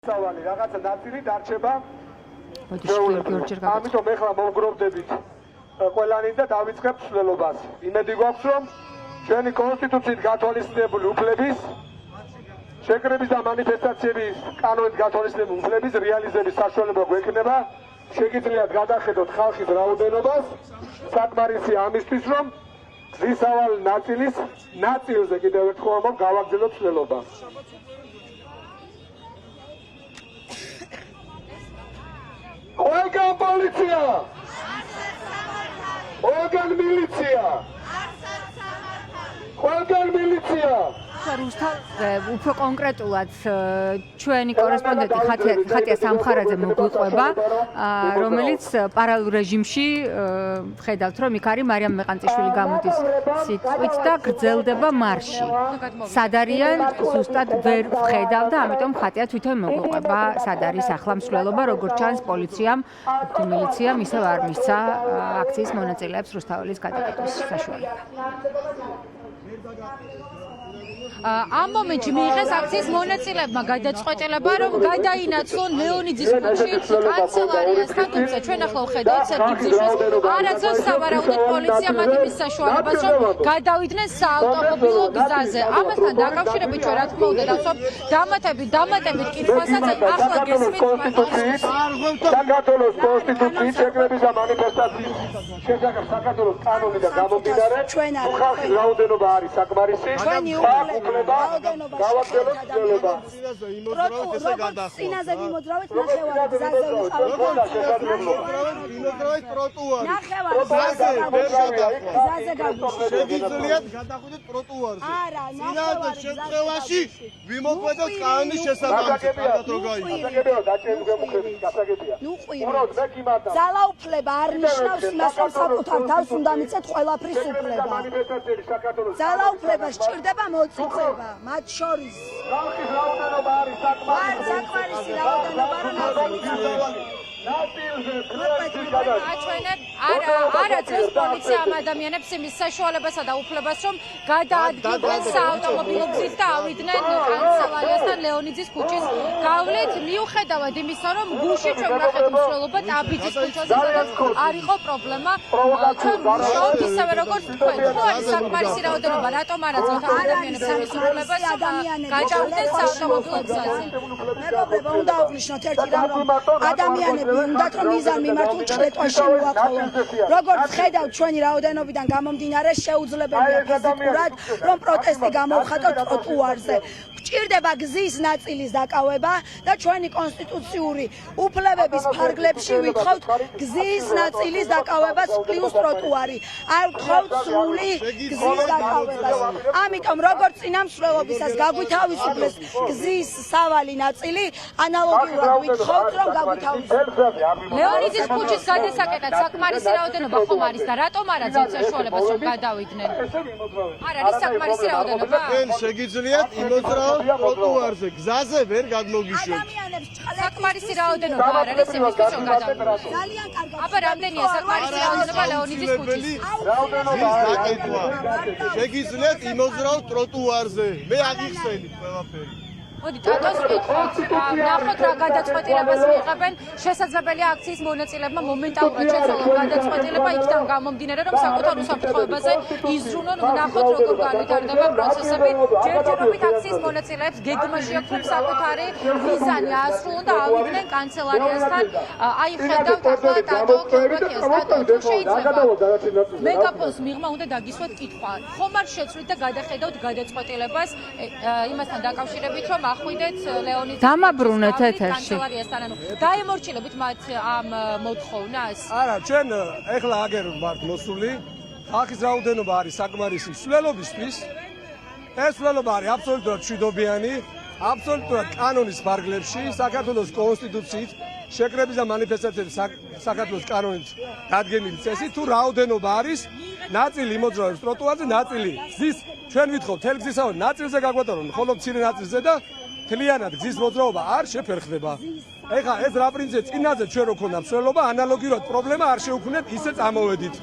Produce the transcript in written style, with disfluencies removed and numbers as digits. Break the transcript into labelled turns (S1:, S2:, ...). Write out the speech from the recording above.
S1: სავალი რაღაცა ნაწილი დარჩება.
S2: ამიტომ
S1: ეხლა მოვგროვდებით ყველანი და დავიწყებთ ცვლილობას. იმედი გვაქვს, რომ ჩვენი კონსტიტუციით გათვალისწინებული უფლების შეკრების და მანიფესტაციების კანონით გათვალისწინებული უფლების რეალიზების საშუალება გვექნება. შეგიძლიათ გადახედოთ ხალხის რაოდენობას. საკმარისია ამისთვის, რომ გზისავალი ნაწილის ნაწილზე კიდევ ერთხელ გავაგრძელოთ ცვლილობა. ყველგან პოლიცია! ყველგან მილიცია! ყველგან მილიცია!
S2: უფრო კონკრეტულად ჩვენი კორესპონდენტი ხატია სამხარაძე მოგვიყვება, რომელიც პარალელურ რეჟიმში ხედავთ, რომ იქ არის მარიამ მეყანწიშვილი გამოდის სიტყვით და გრძელდება მარში. სად არიან ზუსტად ვერ ვხედავ და ამიტომ ხატია თვითონ მოგვიყვება, სად არის ახლა მსვლელობა, როგორც ჩანს პოლიციამ, მილიციამ ისევ არ მისცა აქციის მონაწილეებს რუსთაველის გადაკეტვის საშუალება.
S3: ამ მომენტში მიიღეს აქციის მონაწილეებმა გადაწყვეტილება, რომ გადაინაცვლონ ლეონიძის ქუჩით კანცელარიასთან, თუმცა ჩვენ ახლა ვხედავთ სერგიბზიშვილს არაძლევს სავარაუდოდ პოლიცია მათ იმის საშუალებას, რომ გადავიდნენ საავტომობილო გზაზე. ამასთან დაკავშირებით ჩვენ რა თქმა უნდა დავსვამ დამატებით კითხვასაც ახლა გესმით
S1: საქართველოს კონსტიტუციის შეკრების და მანიფესტაციის შესახებ საქართველოს კანონიდან გამომდინარე ხალხის რაოდენობა არის საკმარისი. გავაგრძელოთ ცვლილება.
S4: წინაზე მიმოძრავეთ ნახევარი გზაზე ვიყავით.
S5: მიმოძრავეთ ტროტუარი.
S4: ნახევარი გზაზე
S5: შეგიძლიათ გადახვიდეთ ტროტუარზე.
S4: არა,
S5: წინაზე შემთხვევაში ვიმოქმედოთ კანონის შესაბამისად.
S4: ნუ ყვიროთ. ძალაუფლება არ ნიშნავს იმას, რომ საკუთარ თავს უნდა მიცეთ ყველაფრის უფლება. ძალაუფლება სჭირდება მოწიწება, მათ შორის.
S1: ხალხის რაოდენობა არის
S4: საკმარისი რაოდენობა, რომ
S3: არაძლევს პოლიცია ამ ადამიანებს იმის საშუალებასა და უფლებას, რომ გადაადგილდნენ საავტომობილო გზით და ავიდნენ კანცელარიასთან ლეონიძის ქუჩის გავლით. მიუხედავად იმისა, რომ გუშინ ჩვენ ვნახეთ მსვლელობა ტაბიძის ქუჩაზე, სადაც არ იყო პრობლემა, ჩვენ ვმუშაობთ ისევე როგორც თქვენ. თუ არის საკმარისი რაოდენობა, რატომ არაძლევთ ამ ადამიანებს იმის უფლებას, რომ გადავიდნენ საავტომობილო გზაზე?
S4: მეგობრებო, უნდა აღვნიშნოთ ერთი რამ, რომ ადამიანები უნდათ რომ მიზან მიმართულ ჭრეტვაში მოახოლონ. როგორც ხედავთ ჩვენი რაოდენობიდან გამომდინარე, შეუძლებელია ფიზიკურად, რომ პროტესტი გამოვხატოთ ტროტუარზე. გჭირდება გზის ნაწილის დაკავება და ჩვენი კონსტიტუციური უფლებების ფარგლებში ვითხოვთ გზის ნაწილის დაკავებას პლუს ტროტუარი. არ ვთხოვთ სრული გზის დაკავებას. ამიტომ როგორც წინა მსვლელობისას გაგვითავისუფლეს გზის სავალი ნაწილი, ანალოგიურად ვითხოვთ, რომ გაგვითავისუფლეს.
S3: ლეონიძის ქუჩის გადასაკეთად საკმარისი რაოდენობა ხომ არის და რატომ არ აძლევთ საშუალებას, რომ გადავიდნენ? არ არის საკმარისი რაოდენობა?
S5: თქვენ შეგიძლიათ იმოძრავოთ ტროტუარზე, გზაზე ვერ გადმოგიშვებთ.
S3: საკმარისი რაოდენობა არ არის იმისთვის, რომ გადავიდნენ.
S4: ძალიან კარგად.
S3: აბა რამდენია საკმარისი რაოდენობა ლეონიძის ქუჩის?
S5: შეგიძლიათ იმოძრავოთ ტროტუარზე. მე აღიხსენით ყველაფერი.
S3: მოდი ტატოს ვკითხოთ, ნახოთ რა გადაწყვეტილებას მიიღებენ. შესაძლებელია აქციის მონაწილეებმა მომენტალურად შეცვალონ გადაწყვეტილება იქიდან გამომდინარე, რომ საკუთარ უსაფრთხოებაზე იზრუნონ. ვნახოთ როგორ განვითარდება პროცესები. ჯერჯერობით აქციის მონაწილეებს გეგმაში აქვთ საკუთარი მიზანი აასრულონ და ავიდნენ კანცელარიასთან. აი ხედავთ ახლა ტატო კილბაკიას. ტატო, თუ შეიძლება მეგაფონს მიღმა უნდა დაგისვათ კითხვა. ხომ არ შეცვლით და გადახედავთ გადაწყვეტილებას იმასთან დაკავშირებით, რომ ახვიდეთ ლეონიძის
S2: დამაბრუნეთ ეთერში.
S3: დაემორჩილებით მათ ამ მოთხოვნას?
S6: არა, ჩვენ ეხლა აგერ ვართ მოსული. ხალხის რაოდენობა არის საკმარისი მსვლელობისთვის. ეს მსვლელობა არის აბსოლუტურად მშვიდობიანი, აბსოლუტურად კანონის ფარგლებში, საქართველოს კონსტიტუციით, შეკრების და მანიფესტაციების საქართველოს კანონით დადგენილი წესი. თუ რაოდენობა არის, ნაწილი იმოძრავებს ტროტუარზე, ნაწილი გზის, ჩვენ ვითხოვთ თელ გზისავე ნაწილზე გაგვატარონ, ხოლო მცირე ნაწილზე და მთლიანად გზის მოძრაობა არ შეფერხდება. ეხლა ეს რა პრინციპია? წინაზე ჩვენ რო ქონდა მსვლელობა, ანალოგიურად პრობლემა არ შევქვნეთ, ისე წამოვედით.